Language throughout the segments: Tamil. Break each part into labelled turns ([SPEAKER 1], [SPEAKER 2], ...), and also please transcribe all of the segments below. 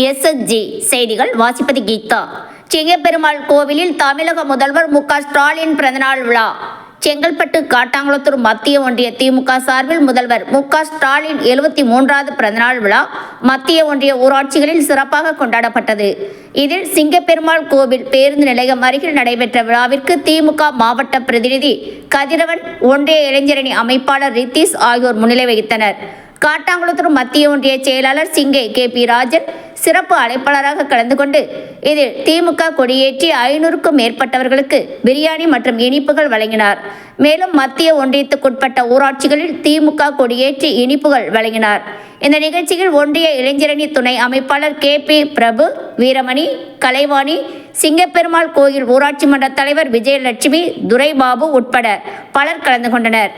[SPEAKER 1] SSG செய்திகள் வாசிப்பது கீதா. சிங்கப்பெருமாள் கோவிலில் தமிழக முதல்வர் மு.க. ஸ்டாலின் பிறந்தநாள் விழா. செங்கல்பட்டு காட்டாங்குளத்தூர் மத்திய ஒன்றிய திமுக சார்பில் முதல்வர் மு.க. ஸ்டாலின் 73வது பிறந்தநாள் விழா மத்திய ஒன்றிய ஊராட்சிகளில் சிறப்பாக கொண்டாடப்பட்டது. இதில் சிங்கப்பெருமாள் கோவில் பேருந்து நிலையம் அருகில் நடைபெற்ற விழாவிற்கு திமுக மாவட்ட பிரதிநிதி கதிரவன், ஒன்றிய இளைஞரணி அமைப்பாளர் ரித்தீஷ் ஆகியோர் முன்னிலை வகித்தனர். காட்டாங்குளத்தூர் மத்திய ஒன்றிய செயலாளர் சிங்கை K.P. ராஜன் சிறப்பு அழைப்பாளராக கலந்து கொண்டு இதில் திமுக கொடியேற்றி 500க்கும் மேற்பட்டவர்களுக்கு பிரியாணி மற்றும் இனிப்புகள் வழங்கினார். மேலும் மத்திய ஒன்றியத்துக்குட்பட்ட ஊராட்சிகளில் திமுக கொடியேற்றி இனிப்புகள் வழங்கினார். இந்த நிகழ்ச்சியில் ஒன்றிய இளைஞரணி துணை அமைப்பாளர் K.P. பிரபு, வீரமணி, கலைவாணி, சிங்கப்பெருமாள் கோயில் ஊராட்சி மன்ற தலைவர் விஜயலட்சுமி, துரைபாபு உட்பட பலர் கலந்து கொண்டனர்.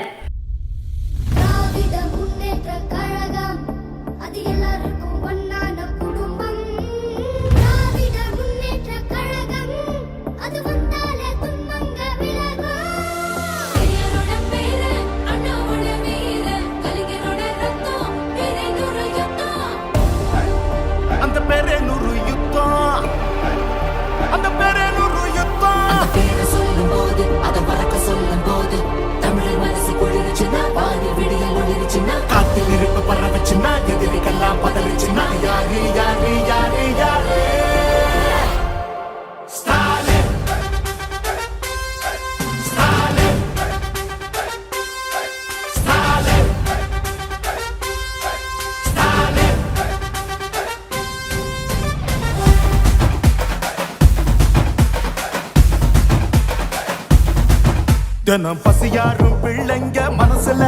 [SPEAKER 2] தினம் பசியாரும் பிள்ளைங்க மனசுல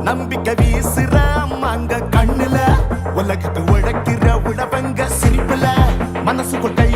[SPEAKER 2] நம்பிக்கை வீசுற அம்மாங்க கண்ணுல உலகத்து உழைக்கிற உழவங்க சிரிப்புல மனசுக்குள்ள